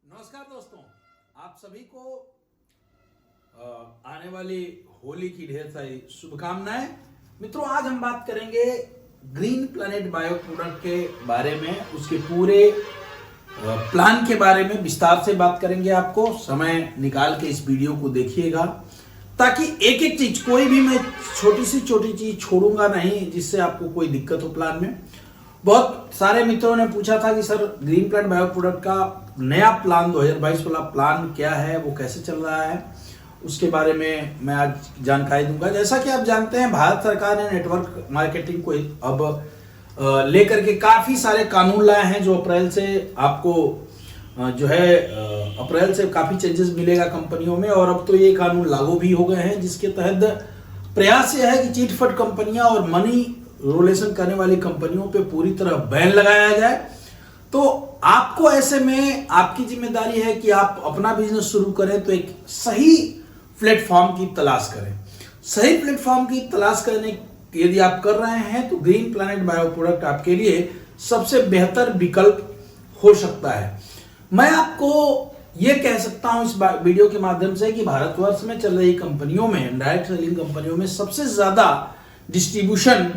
नमस्कार दोस्तों, आप सभी को आने वाली होली की ढेर सारी शुभकामनाएं। मित्रों, आज हम बात करेंगे ग्रीन प्लैनेट बायो प्रोडक्ट के बारे में, उसके पूरे प्लान के बारे में विस्तार से बात करेंगे। आपको समय निकाल के इस वीडियो को देखिएगा ताकि एक एक चीज, कोई भी मैं छोटी चीज छोड़ूंगा नहीं जिससे आपको कोई दिक्कत हो प्लान में। बहुत सारे मित्रों ने पूछा था कि sir green planet bio product का नया प्लान 2022 वाला प्लान क्या है, वो कैसे चल रहा है, उसके बारे में मैं आज जानकारी दूंगा। जैसा कि आप जानते हैं, भारत सरकार ने नेटवर्क मार्केटिंग को अब लेकर के काफी सारे कानून लाए हैं जो अप्रैल से आपको जो है अप्रैल से काफी चेंजेस मिलेगा कंपनियों में। और अब तो ये कानून लागू भी हो गए हैं, जिसके तहत प्रयास यह है कि चिटफंड कंपनियां और मनी रोलेशन करने वाली कंपनियों पे पूरी तरह बैन लगाया जाए। तो आपको ऐसे में आपकी जिम्मेदारी है कि आप अपना बिजनेस शुरू करें तो एक सही प्लेटफॉर्म की तलाश करें। सही प्लेटफॉर्म की तलाश करने यदि आप कर रहे हैं तो ग्रीन प्लैनेट बायो प्रोडक्ट आपके लिए सबसे बेहतर विकल्प हो सकता है। मैं आपको यह कह सकता हूं इस वीडियो के माध्यम से कि भारतवर्ष में चल रही कंपनियों में, डायरेक्ट सेलिंग कंपनियों में सबसे ज्यादा डिस्ट्रीब्यूशन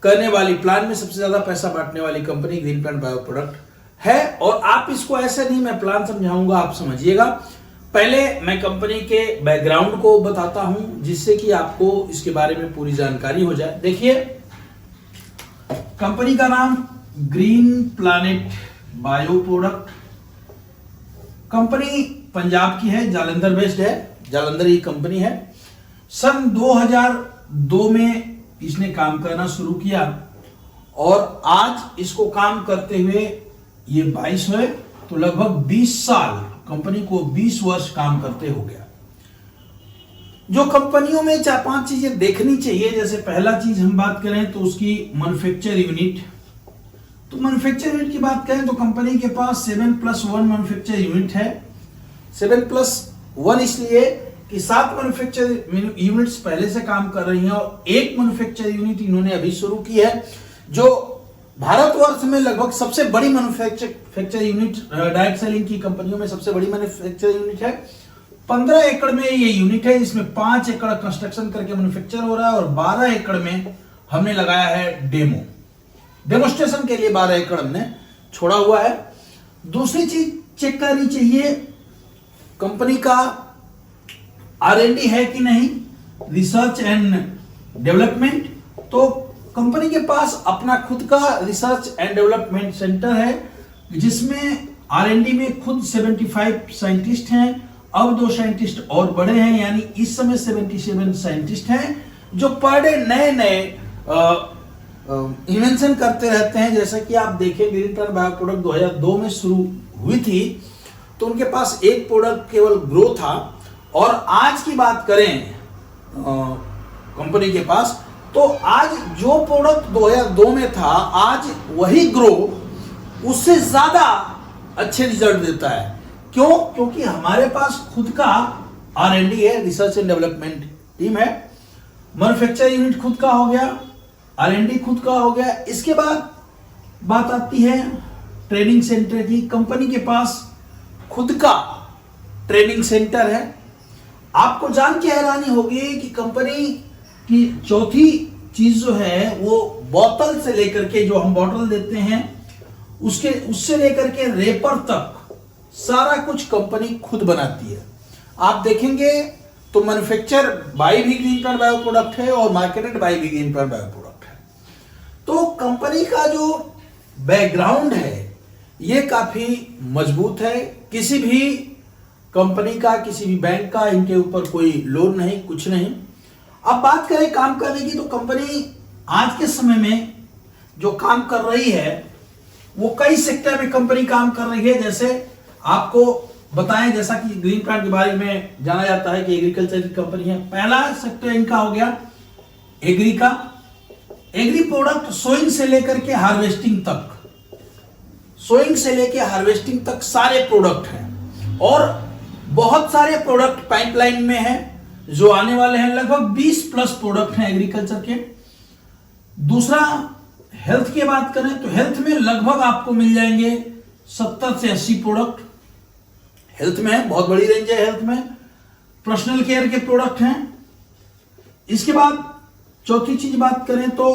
करने वाली, प्लान में सबसे ज्यादा पैसा बांटने वाली company green planet bio product है। और आप इसको ऐसे नहीं, मैं प्लान समझाऊंगा, आप समझिएगा। पहले मैं कंपनी के बैकग्राउंड को बताता हूं जिससे कि आपको इसके बारे में पूरी जानकारी हो जाए। देखिए, कंपनी का नाम green planet bio product. Company Punjab की है, जालंधर बेस्ड है, जालंधर की कंपनी है। सन 2002 में इसने काम करना शुरू किया और आज इसको काम करते हुए ये 22 है, तो लगभग 20 साल, कंपनी को 20 वर्ष काम करते हो गया। जो कंपनियों में 4-5 चीजें देखनी चाहिए, जैसे पहला चीज हम बात करें तो उसकी मैन्युफैक्चर यूनिट। तो मैन्युफैक्चर यूनिट की बात करें तो कंपनी के पास 7+1 मैन्युफैक्चर यूनिट है। 7+1 इसलिए कि 7 मैन्युफैक्चर यूनिट्स पहले से काम कर रही हैं और एक मैन्युफैक्चर यूनिट इन्होंने अभी शुरू की है, जो भारतवर्ष में लगभग सबसे बड़ी मैन्युफैक्चर यूनिट, डायरेक्ट सेलिंग की कंपनियों में सबसे बड़ी मैन्युफैक्चर यूनिट है। 15 एकड़ में ये यूनिट है, इसमें 5 एकड़ कंस्ट्रक्शन करके मैन्युफैक्चर हो रहा है और 12 एकड़ में हमने लगाया है डेमोस्ट्रेशन के लिए 12 एकड़ हमने छोड़ा हुआ है। दूसरी चीज चेक करनी चाहिए, कंपनी का R&D है कि नहीं, रिसर्च एंड डेवलपमेंट। तो कंपनी के पास अपना खुद का रिसर्च एंड डेवलपमेंट सेंटर है, जिसमें R&D में खुद 75 साइंटिस्ट हैं। अब 2 साइंटिस्ट और बड़े हैं, यानी इस समय 77 साइंटिस्ट हैं जो पर डे नए इन्वेंशन करते रहते हैं। जैसे कि आप देखें, ग्रीन प्लैनेट बायो प्रोडक्ट 2002 में शुरू हुई थी तो उनके पास एक प्रोडक्ट केवल ग्रो था, और आज की बात करें कंपनी के पास, तो आज जो प्रोडक्ट 2002 में था, आज वही ग्रो उससे ज्यादा अच्छे रिजल्ट देता है। क्यों? क्योंकि हमारे पास खुद का R&D है, रिसर्च एंड डेवलपमेंट टीम है, मैन्युफैक्चर यूनिट खुद का हो गया, R&D खुद का हो गया। इसके बाद बात आती है ट्रेनिंग सेंटर की। कंपनी के पास खुद का ट्रेनिंग सेंटर है। आपको जान के हैरानी होगी कि कंपनी की चौथी चीज जो है वो बोतल से लेकर के, जो हम बोतल देते हैं उससे लेकर के रेपर तक सारा कुछ कंपनी खुद बनाती है। आप देखेंगे तो मैन्युफैक्चर बाय भी ग्रीन प्लैनेट बायो प्रोडक्ट है और मार्केटेड बाय भी ग्रीन प्लैनेट बायो प्रोडक्ट है। तो कंपनी का जो बैकग्राउंड है ये काफी मजबूत है। किसी भी कंपनी का, किसी भी बैंक का इनके ऊपर कोई लोन नहीं, कुछ नहीं। अब बात करें काम करने की, तो कंपनी आज के समय में जो काम कर रही है वो कई सेक्टर में कंपनी काम कर रही है। जैसे आपको बताएं, जैसा कि ग्रीन प्लैनेट के बारे में जाना जाता है कि एग्रीकल्चर की कंपनी है। पहला सेक्टर इनका हो गया एग्री का। एग्री प्रोडक्ट सोइंग से लेकर के हार्वेस्टिंग तक, सोइंग से लेकर हार्वेस्टिंग तक सारे प्रोडक्ट हैं, और बहुत सारे प्रोडक्ट पाइपलाइन में हैं जो आने वाले हैं। लगभग 20+ प्रोडक्ट हैं एग्रीकल्चर के। दूसरा, हेल्थ की बात करें तो हेल्थ में लगभग आपको मिल जाएंगे 70 से 80 प्रोडक्ट। हेल्थ में है, बहुत बड़ी रेंज है हेल्थ में। पर्सनल केयर के प्रोडक्ट हैं। इसके बाद चौथी चीज बात करें तो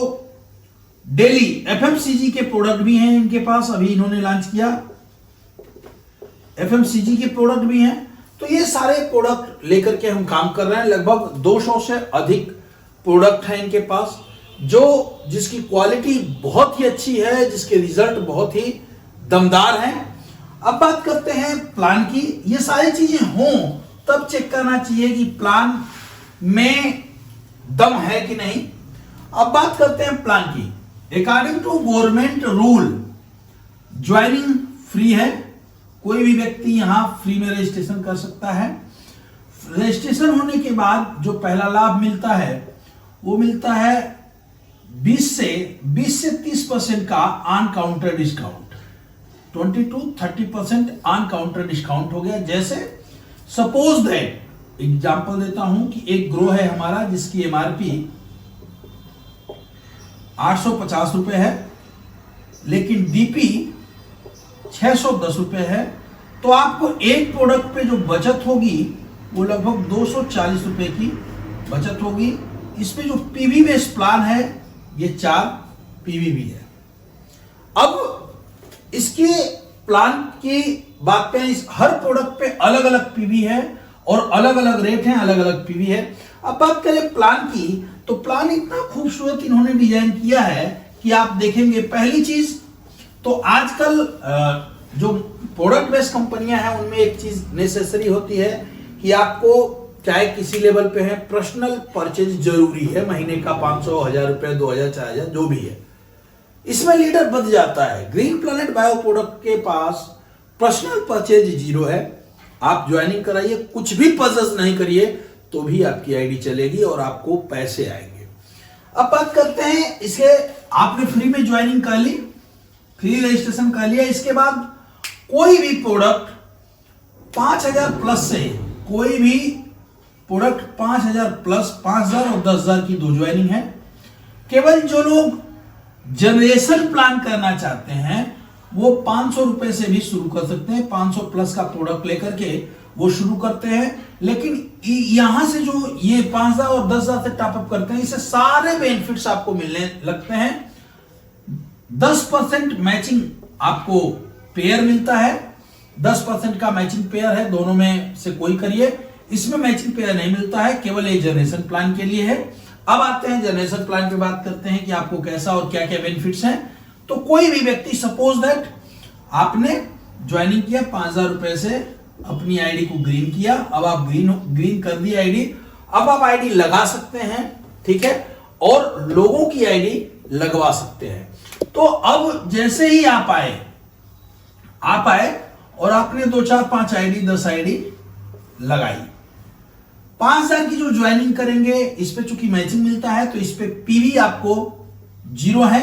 डेली एफएमसीजी के प्रोडक्ट भी हैं इनके पास, अभी इन्होंने लॉन्च किया, एफएमसीजी के प्रोडक्ट भी हैं। तो ये सारे प्रोडक्ट लेकर के हम काम कर रहे हैं। लगभग 200 से अधिक प्रोडक्ट हैं इनके पास, जो जिसकी क्वालिटी बहुत ही अच्छी है, जिसके रिजल्ट बहुत ही दमदार हैं। अब बात करते हैं प्लान की। ये सारी चीजें हों तब चेक करना चाहिए कि प्लान में दम है कि नहीं। अब बात करते हैं प्लान की। According to government rule joining free है, कोई भी व्यक्ति यहां फ्री में रजिस्ट्रेशन कर सकता है। रजिस्ट्रेशन होने के बाद जो पहला लाभ मिलता है वो मिलता है 20 से 30% का on counter discount, 20 to 30% on counter discount हो गया। जैसे सपोज दैट, एग्जांपल देता हूं कि एक ग्रो है हमारा जिसकी एमआरपी 850 रुपए है, लेकिन डीपी 610 रुपए है, तो आपको एक प्रोडक्ट पे जो बचत होगी वो लगभग 240 रुपए की बचत होगी। इसमें जो पीवी बेस्ड प्लान है ये 4 पीवी भी है। अब इसके प्लान की बात करें, इस हर प्रोडक्ट पे अलग अलग पीवी है और अलग अलग रेट हैं, अलग अलग पीवी है। अब बात करें प्लान की, तो प्लान इतना खूबसूरत इन्होंने डिजाइन किया है कि आप देखेंगे। पहली चीज तो आजकल जो प्रोडक्ट बेस्ड कंपनियां हैं उनमें एक चीज नेसेसरी होती है कि आपको चाहे किसी लेवल पे है पर्सनल परचेज जरूरी है, महीने का 500, 1000 रुपए, 2000, 4000 जो भी है। इसमें लीडर बच जाता है। ग्रीन प्लैनेट बायो प्रोडक्ट के पास पर्सनल परचेज 0 है। आप ज्वाइनिंग कराइए, कुछ भी परचेज नहीं करिए तो भी आपकी आईडी चलेगी और आपको पैसे आएंगे। अब बात करते हैं इसे, आपने फ्री में ज्वाइनिंग कर ली, फ्री रजिस्ट्रेशन कर लिया। इसके बाद कोई भी प्रोडक्ट 5000 प्लस से, कोई भी प्रोडक्ट 5000 प्लस, 5000 और 10000 की 2 ज्वाइनिंग है। केवल जो लोग जनरेशन प्लान करना चाहते हैं वो 500 रुपए से भी शुरू कर सकते हैं। 500 प्लस का प्रोडक्ट लेकर के वो शुरू करते हैं। लेकिन यहां से जो ये 5000 और 10000 से टॉपअप करते हैं, इससे सारे बेनिफिट्स आपको मिलने लगते हैं। 10% मैचिंग आपको पेयर मिलता है, 10% का मैचिंग पेयर है, दोनों में से कोई करिए। इसमें मैचिंग पेयर नहीं मिलता है, केवल ये जनरेशन प्लान के लिए है। अब आते हैं जनरेशन प्लान पे, बात करते हैं कि आपको कैसा और क्या क्या बेनिफिट्स हैं। तो कोई भी व्यक्ति, सपोज दैट आपने ज्वाइनिंग किया 5000 रुपए से, अपनी आईडी को ग्रीन किया, अब आप ग्रीन कर दी आईडी, अब आप आईडी लगा सकते हैं, ठीक है, और लोगों की आईडी लगवा सकते हैं। तो अब जैसे ही आप आए और आपने 2, 4, 5 आईडी, 10 आईडी लगाई, 5000 की जो ज्वाइनिंग करेंगे इस पे चूंकि मैचिंग मिलता है तो इस पे पीवी आपको 0 है,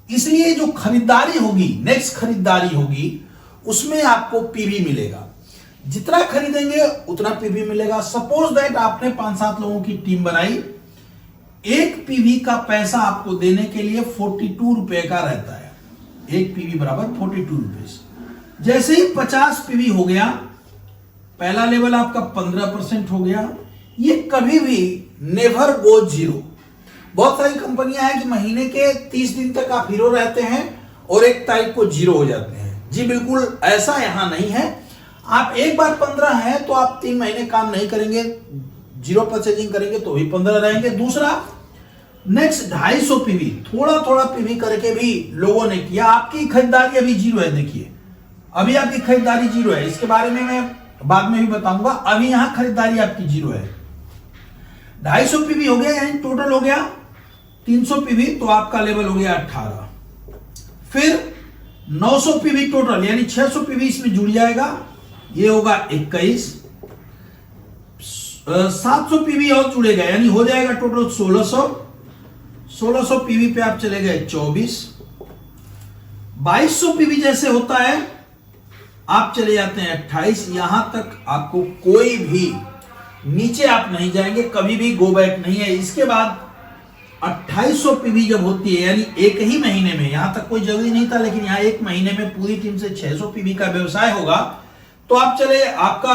इसलिए जो खरीदारी होगी, नेक्स्ट खरीदारी होगी, उसमें आपको पीवी मिलेगा। जितना खरीदेंगे उतना पीवी मिलेगा। सपोज दैट आपने 5-7 लोगों की टीम बनाई, एक पीवी का पैसा आपको देने के लिए 42 रुपए का रहता है। एक पीवी बराबर 42 रुपए। जैसे ही 50 पीवी हो गया, पहला लेवल आपका 15% हो गया। ये कभी भी नेवर गो 0। बहुत सारी कंपनियां हैं कि महीने के 30 दिन तक आप हीरो रहते हैं और 1 तारीख को 0 हो जाते हैं। जी बिल्कुल ऐसा यहां नहीं है। आप एक बार 15 है तो आप 3 महीने काम नहीं करेंगे, 0 परचेजिंग करेंगे तो भी 15 रहेंगे। दूसरा, नेक्स्ट 250 पीवी, थोड़ा थोड़ा पीवी करके भी लोगों ने किया। आपकी खरीदारी अभी 0 है, देखिए अभी आपकी खरीदारी 0 है, इसके बारे में मैं बाद में भी बताऊंगा। अभी यहां खरीदारी आपकी 0 है। 250 पीवी हो गया, यानी टोटल हो गया 300 पीवी, तो आपका लेवल हो गया 18। फिर 900 पीवी टोटल, यानी 600 पीवी इसमें जुड़ जाएगा, ये होगा 21। 700 पीवी और जुड़ेगा, यानी हो जाएगा टोटल 1600। 1600 पीवी पे आप चले गए 24। 2200 पीवी जैसे होता है आप चले जाते हैं 28। यहां तक आपको कोई भी नीचे आप नहीं जाएंगे, कभी भी गो बैक नहीं है। इसके बाद 2800 पीवी जब होती है, यानी एक ही महीने में, यहां तक कोई जरूरी नहीं था लेकिन यहां एक महीने में पूरी टीम से 600 पीवी का व्यवसाय होगा, तो आप चले, आपका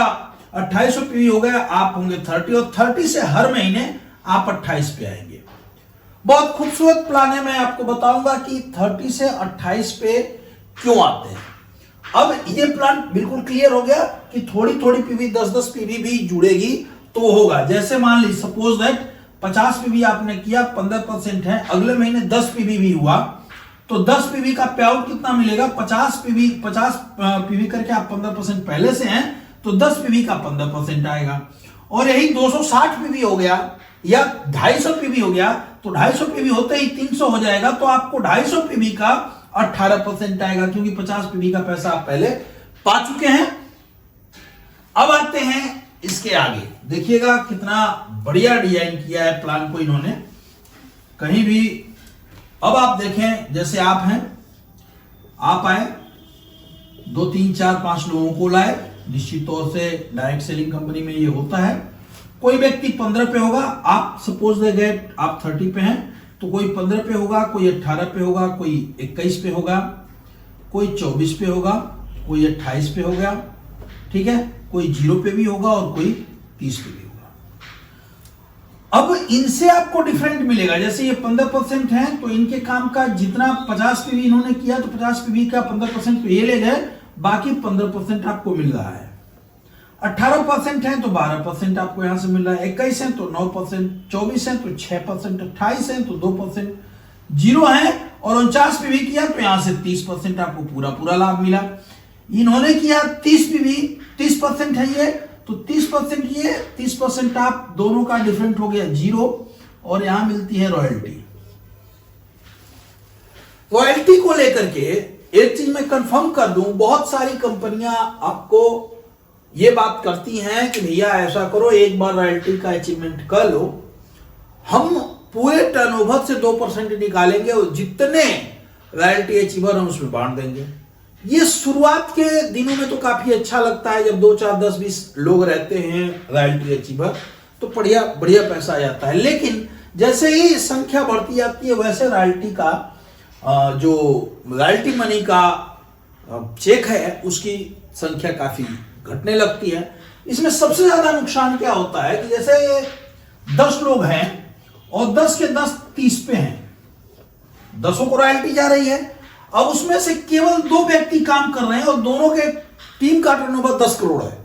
2800 पीवी हो गया, आप होंगे 30 और 30 से हर महीने आप 28 पे आएंगे। बहुत खूबसूरत प्लान है, मैं आपको बताऊंगा कि 30 से 28 पे क्यों आते हैं। अब ये प्लान बिल्कुल क्लियर हो गया कि थोड़ी थोड़ी पीवी 10-10 पीवी भी जुड़ेगी तो होगा। जैसे मान ली सपोज दैट 50 पीवी आपने किया, 15% है, अगले महीने 10 पीवी भी हुआ तो 10 पीवी का पे आउट कितना मिलेगा, 50 पीवी करके आप 15% पहले से हैं तो 10 पीवी का 15% आएगा। और यही 260 पीवी हो गया या 250 पीवी हो गया तो 250 पीवी होते ही 300 हो जाएगा, तो आपको 250 पीवी का 18% आएगा, क्योंकि 50 पीवी का पैसा आप पहले पा चुके हैं। अब आते हैं इसके आगे, देखिएगा कितना बढ़िया डिजाइन किया है प्लान को इन्होंने, कहीं भी। अब आप देखें, जैसे आप हैं, आप आए 2 3 4 5 लोगों को लाए, निश्चित तौर से डायरेक्ट सेलिंग कंपनी में ये होता है। कोई व्यक्ति 15 पे होगा, आप सपोज गए आप 30 पे हैं तो कोई 15 पे होगा, कोई 18 पे होगा, कोई 21 पे होगा, कोई 24 पे होगा, कोई 28 पे होगा, ठीक है, कोई 0 पे भी होगा और कोई 30 पे भी होगा। अब इनसे आपको डिफरेंट मिलेगा, जैसे ये 15% है तो इनके काम का जितना 50 पीवी इन्होंने किया तो 50 पीवी का 15% तो ये ले गए, बाकी 15% आपको मिल रहा है। 18% है तो 12% आपको यहां से मिल रहा है, 21 है तो 9%, 24 है तो 6%, 28 है तो 2%, 0 है और 49 पीवी किया तो यहां से 30% आपको पूरा लाभ मिला। इन्होंने किया 30 पीवी, 30% है ये, तो 30% ये, 30% आप, दोनों का डिफरेंट हो गया 0 और यहां मिलती है रॉयल्टी। रॉयल्टी को लेकर के एक चीज मैं कंफर्म कर दूं, बहुत सारी कंपनियां आपको ये बात करती हैं कि भैया ऐसा करो, एक बार रॉयल्टी का अचीवमेंट कर लो, हम पूरे टर्नओवर से 2% निकालेंगे और जितने रॉयल्टी अचीवर हम उसमें बांट देंगे। ये शुरुआत के दिनों में तो काफी अच्छा लगता है, जब 2 4 10 20 लोग रहते हैं रॉयल्टी अचीवर तो बढ़िया पैसा आ जाता है। लेकिन जैसे ही संख्या बढ़ती जाती है वैसे रॉयल्टी का जो रॉयल्टी मनी का चेक है उसकी संख्या काफी घटने लगती है। इसमें सबसे ज्यादा नुकसान क्या होता है कि जैसे 10 लोग हैं और 10 के 10 30 पे हैं, 10 को रॉयल्टी जा रही है। अब उसमें से केवल 2 व्यक्ति काम कर रहे हैं और दोनों के टीम का टर्नओवर 10 करोड़ है,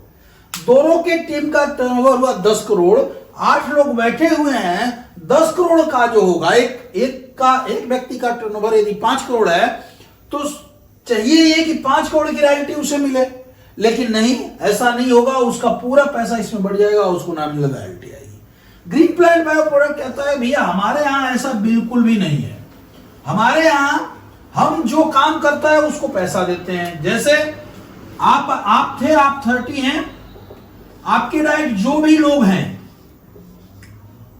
दोनों के टीम का टर्नओवर हुआ 10 करोड़, 8 लोग बैठे हुए हैं, 10 करोड़ का जो होगा, एक व्यक्ति का टर्नओवर यदि 5 करोड़ है तो चाहिए ये कि 5 करोड़ की रॉयल्टी उसे मिले, लेकिन नहीं, ऐसा नहीं होगा, उसका पूरा पैसा इसमें बढ़ जाएगा, उसको ना मिले रॉयल्टी आएगी। ग्रीन प्लांट बायो प्रोडक्ट कहता है भैया हमारे यहां ऐसा बिल्कुल भी नहीं है, हमारे यहां हम जो काम करता है उसको पैसा देते हैं। जैसे आप थे, आप 30 हैं, आपके डायरेक्ट जो भी लोग हैं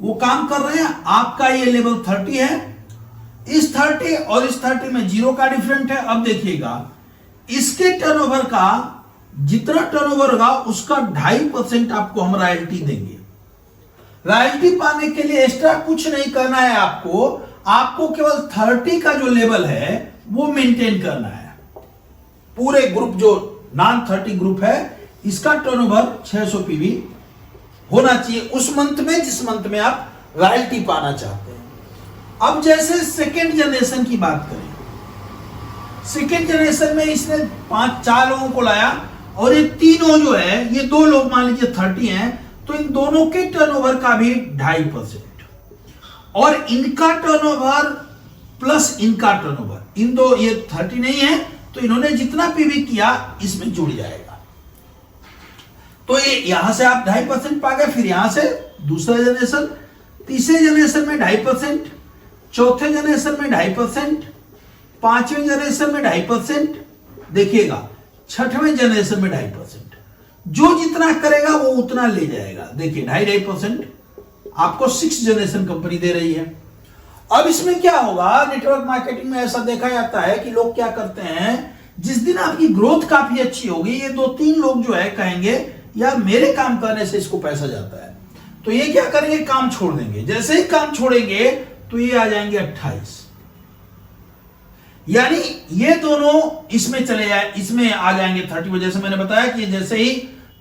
वो काम कर रहे हैं, आपका ये लेवल 30 है, इस 30 और इस 30 में 0 का डिफरेंट है। अब देखिएगा इसके टर्नओवर का जितना टर्नओवर होगा उसका 2.5% आपको हम रॉयल्टी देंगे। रॉयल्टी पाने के लिए एक्स्ट्रा कुछ नहीं करना है, आपको केवल 30 का जो लेवल है वो मेंटेन करना है। पूरे ग्रुप जो नॉन 30 ग्रुप है इसका टर्नओवर 600 पीवी होना चाहिए उस मंथ में जिस मंथ में आप रॉयल्टी पाना चाहते हैं। अब जैसे सेकेंड जनरेशन की बात करें, सेकेंड जनरेशन में इसने 4 लोगों को लाया और ये तीनों जो है, ये 2 लोग मान लीजिए 30 हैं, तो इन दोनों के टर्नओवर का भी 2.5% और इनका टर्नओवर प्लस इनका टर्नओवर, इन दो, ये 30 नहीं है तो इन्होंने जितना पीवी किया इसमें जुड़ जाएगा। तो ये यहां से आप 2.5% पा गए, फिर यहां से दूसरा जनरेशन, तीसरे जनरेशन में 2.5%, चौथे जनरेशन में 2.5%, पांचवें जनरेशन में 2.5%, देखिएगा छठवें जनरेशन में 2.5%। जो जितना करेगा वो उतना ले जाएगा। देखिए 2.5% आपको 6 जनरेशन कंपनी दे रही है। अब इसमें क्या होगा, नेटवर्क मार्केटिंग में ऐसा देखा जाता है कि लोग क्या करते हैं, जिस दिन आपकी ग्रोथ काफी अच्छी होगी, ये 2-3 लोग जो है कहेंगे यार मेरे काम करने से इसको पैसा जाता है, तो ये क्या करेंगे, काम छोड़ देंगे। जैसे ही काम छोड़ेंगे तो ये आ जाएंगे 28। यानी ये दोनों इसमें चले जाए, इसमें आ जाएंगे 30। जैसे मैंने बताया कि जैसे ही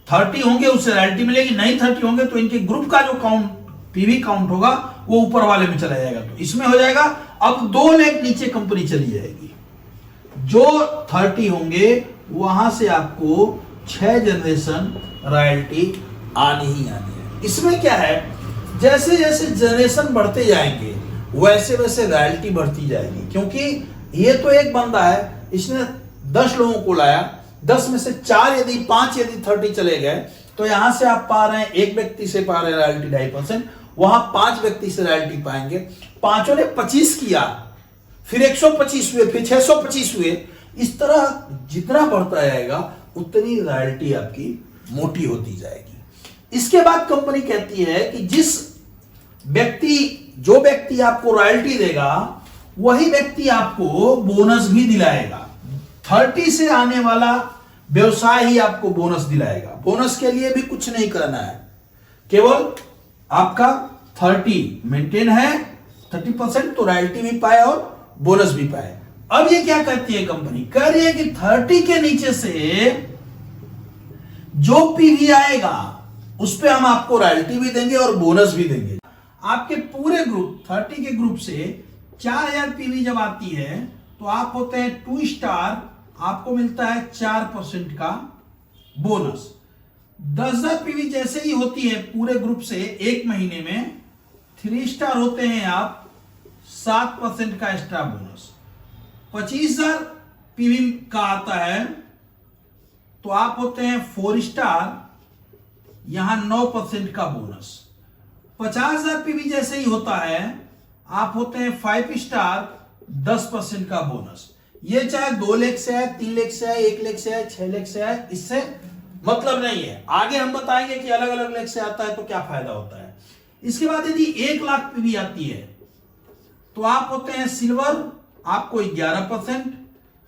30 होंगे उससे रॉयल्टी मिलेगी, नहीं 30 होंगे तो इनके ग्रुप का जो काउंट पीवी काउंट होगा वो ऊपर वाले में चला जाएगा, तो इसमें हो जाएगा। अब 2 लाख नीचे कंपनी चली जाएगी, जो 30 होंगे वहां से आपको 6 जनरेशन रॉयल्टी आनी ही आनी है। इसमें क्या है, जैसे जैसे जनरेशन बढ़ते जाएंगे वैसे वैसे रॉयल्टी बढ़ती जाएगी, क्योंकि ये तो एक बंदा है, इसने 10 लोगों को लाया, 10 में से 4 यदि 5 यदि 30 चले गए तो यहां से आप पा रहे हैं, एक व्यक्ति से पा रहे हैं रॉयल्टी 2.5%, वहां 5 व्यक्ति से रॉयल्टी पाएंगे। पांचों ने 25 किया, फिर 125 हुए, फिर 625 हुए। इस तरह जितना बढ़ता जाएगा उतनी रॉयल्टी आपकी मोटी होती जाएगी। इसके बाद कंपनी कहती है कि जो व्यक्ति आपको रॉयल्टी देगा वही व्यक्ति आपको बोनस भी दिलाएगा। 30 से आने वाला व्यवसाय ही आपको बोनस दिलाएगा। बोनस के लिए भी कुछ नहीं करना है, केवल आपका 30 मेंटेन है, 30% तो रॉयल्टी भी पाए और बोनस भी पाए। अब ये क्या कहती है कंपनी, कह रही है कि 30 के नीचे से जो पीवी आएगा उस पे हम आपको रॉयल्टी भी देंगे और बोनस भी देंगे। आपके पूरे ग्रुप 30 के ग्रुप से 4000 पीवी जब आती है तो आप होते हैं 2 स्टार, आपको मिलता है 4% का बोनस। 10,000 पीवी जैसे ही होती है पूरे ग्रुप से एक महीने में, 3 स्टार होते हैं आप, 7% का एक्स्ट्रा बोनस। 25,000 पीवी का आता है तो आप होते हैं 4 स्टार, यहां 9% का बोनस। 50,000 पीवी जैसे ही होता है आप होते हैं 5 स्टार, 10% का बोनस। ये चाहे 2 लाख से आए, 3 लाख से आए, 1 लाख से आए, 6 लाख से आए, इससे मतलब नहीं है। आगे हम बताएंगे कि अलग अलग लाख से आता है तो क्या फायदा होता है। इसके बाद यदि 1 लाख पीवी आती है तो आप होते हैं सिल्वर, आपको 11%।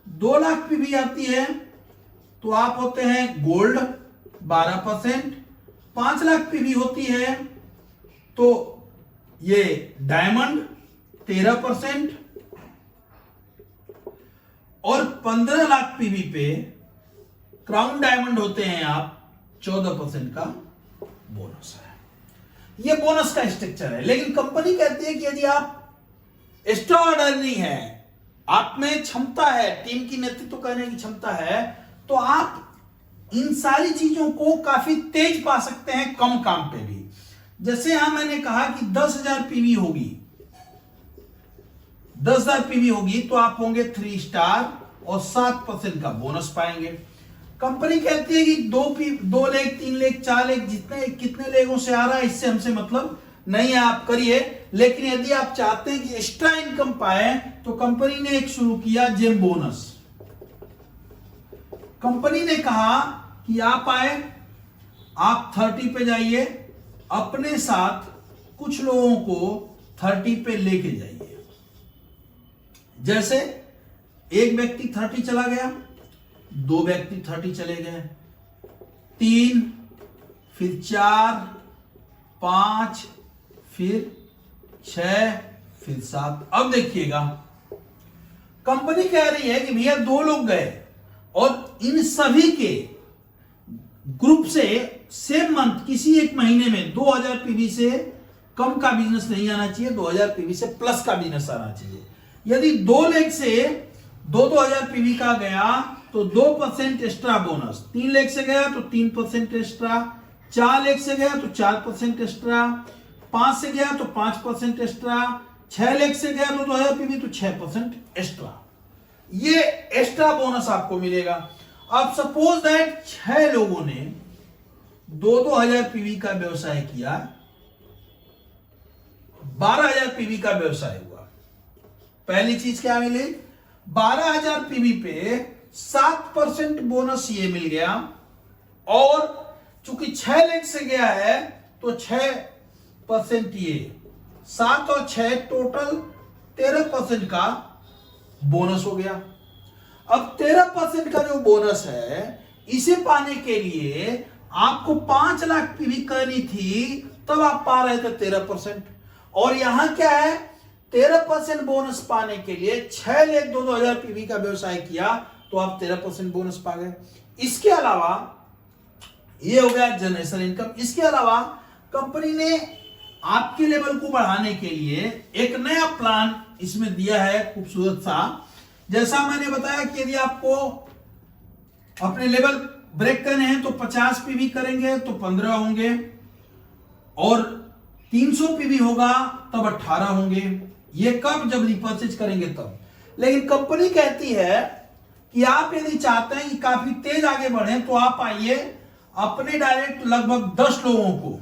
2 लाख पीवी आती है तो आप होते हैं गोल्ड, 12%। 5 लाख पीवी होती है तो ये डायमंड 13%, और 15 लाख पीवी पे क्राउन डायमंड होते हैं आप, 14% का बोनस है। ये बोनस का स्ट्रक्चर है। लेकिन कंपनी कहती है कि यदि आप एक्स्ट्रा ऑर्डिनरी है, आप में क्षमता है, टीम की नेतृत्व करने की क्षमता है, तो आप इन सारी चीजों को काफी तेज पा सकते हैं कम काम पे भी। जैसे यहां मैंने कहा कि 10,000 पीवी होगी, 10,000 पीवी होगी तो आप होंगे 3 स्टार और 7% का बोनस पाएंगे। कंपनी कहती है कि 2 लाख, 3 लाख, 4 लाख, कितने लोगों से आ रहा है इससे हमसे मतलब नहीं है, आप करिए। लेकिन यदि आप चाहते हैं कि एक्स्ट्रा इनकम पाए तो कंपनी ने एक शुरू किया जेम बोनस। कंपनी ने कहा कि आप आए, आप 30 पे जाइए, अपने साथ कुछ लोगों को 30 पे लेके जाइए। जैसे एक व्यक्ति 30 चला गया, 2 व्यक्ति 30 चले गए, 3, फिर 4, 5, फिर 6, फिर 7। अब देखिएगा कंपनी कह रही है कि भैया 2 लोग गए और इन सभी के ग्रुप से सेम मंथ किसी एक महीने में 2000 पीवी से कम का बिजनेस नहीं आना चाहिए, 2000 पीवी से प्लस का बिजनेस आना चाहिए। यदि 2 लाख से 2-2000 पीवी का गया तो 2% एक्स्ट्रा बोनस, 3 लाख से गया तो 3% एक्स्ट्रा, 4 लाख से गया तो 4% एक्स्ट्रा, 5 से गया तो 5% एक्स्ट्रा, 6 लाख से गया तो 2000 पीवी तो 6% एक्स्ट्रा। ये एक्स्ट्रा बोनस आपको मिलेगा। अब सपोज दैट 6 लोगों ने 2-2000 पीवी का व्यवसाय किया, 12,000 पीवी का व्यवसाय हुआ। पहली चीज क्या मिली, 12,000 पीवी पे 7% बोनस ये मिल गया, और चूंकि 6 लाख से गया है तो 6% ये, 7 और 6 टोटल 13% का बोनस हो गया। अब 13% का जो बोनस है इसे पाने के लिए आपको 5 लाख पीवी करनी थी, तब आप पा रहे थे 13%। और यहां क्या है 13% बोनस पाने के लिए 6,02,000 पीवी का व्यवसाय किया तो आप 13% बोनस पा गए। इसके अलावा ये हो गया जनरेशन इनकम। इसके अलावा कंपनी ने आपके लेवल को बढ़ाने के लिए एक नया प्लान इसमें दिया है खूबसूरत सा। जैसा मैंने बताया कि यदि आपको अपने लेवल ब्रेक करने हैं तो 50 पीवी करेंगे तो 15 होंगे, और 300 पीवी होगा तब 18 होंगे। ये कब? जब रिपर्चेज करेंगे तब। लेकिन कंपनी कहती है कि आप यदि चाहते हैं कि काफी तेज आगे बढ़े तो आप आइए अपने डायरेक्ट लगभग 10 लोगों को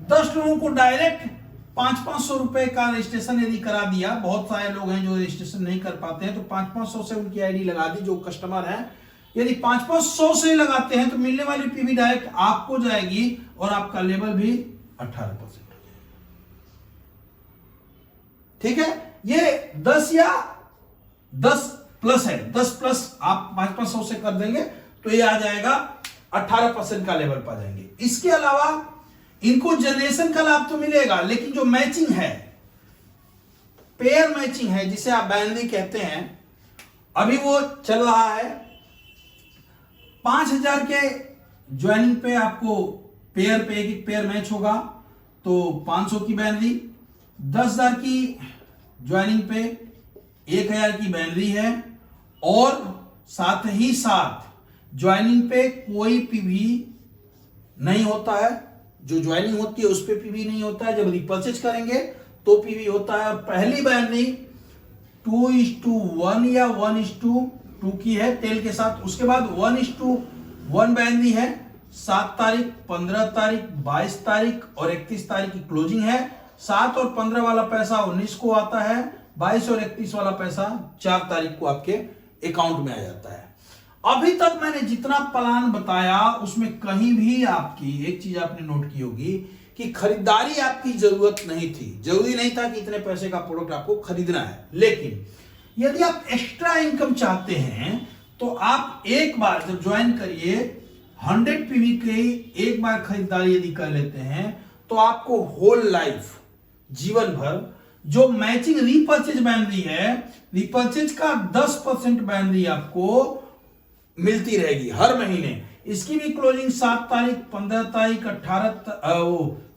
10 लोगों को डायरेक्ट 500-500 रुपए का रजिस्ट्रेशन यदि करा दिया। बहुत सारे लोग हैं जो रजिस्ट्रेशन नहीं कर पाते हैं, तो 500-500 से उनकी आईडी लगा दी जो कस्टमर है। यदि 500-500 से लगाते हैं तो मिलने वाली पीवी डायरेक्ट आपको जाएगी और आपका लेवल भी 18%। ठीक है, ये 10 या 10 प्लस है। 10 प्लस आप 500-500 से कर देंगे तो ये आ जाएगा 18% का लेवल पा जाएंगे। इसके अलावा इनको जनरेशन का लाभ तो मिलेगा, लेकिन जो मैचिंग है, पेयर मैचिंग है, जिसे आप बाइनरी कहते हैं, अभी वो चल रहा है। 5,000 के ज्वाइनिंग पे आपको पेयर पे एक पेयर मैच होगा तो 500 की बाइनरी। 10,000 की ज्वाइनिंग पे 1,000 की बाइनरी है, और साथ ही साथ ज्वाइनिंग पे कोई पीवी नहीं होता है। जो ज्वाइनिंग होती है उस पे पीवी नहीं होता है। जब रिपर्चेज करेंगे तो पीवी होता है। पहली बाइनरी 2:1 या 1:2 की है टेल के साथ। उसके बाद 1:1 बाइनरी है। 7 तारीख, 15 तारीख, 22 तारीख और 31 तारीख की क्लोजिंग है। 7 और 15 वाला पैसा 19 को आता है। 22 और 31 वाला पैसा 4 तारीख को आपके अकाउंट में आ जाता है। अभी तक मैंने जितना प्लान बताया उसमें कहीं भी आपकी एक चीज आपने नोट की होगी कि खरीदारी आपकी जरूरत नहीं थी। जरूरी नहीं था कि इतने पैसे का प्रोडक्ट आपको खरीदना है। लेकिन यदि आप एक्स्ट्रा इनकम चाहते हैं तो आप एक बार जब ज्वाइन करिए 100 पीवी की एक बार खरीदारी यदि कर लेते हैं तो आपको होल लाइफ, जीवन भर, जो मैचिंग रीपर्चेज बाइनरी है, रीपर्चेज का 10% बाइनरी आपको मिलती रहेगी हर महीने। इसकी भी क्लोजिंग 7 तारीख, 15 तारीख,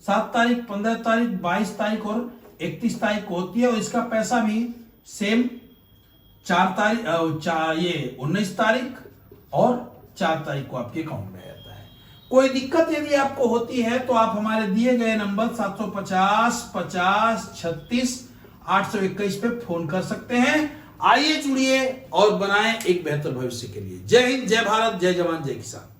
7 तारीख, 15 तारीख, 22 तारीख और 31 तारीख को होती है। और इसका पैसा भी सेम 4 तारीख, ये 19 तारीख और 4 तारीख को आपके अकाउंट में आ जाता है। कोई दिक्कत यदि आपको होती है तो आप हमारे दिए गए नंबर 750 50 36 821 पे फोन कर सकते हैं। आइए जुड़िए और बनाएं एक बेहतर भविष्य के लिए। जय हिंद, जय भारत, जय जवान, जय किसान।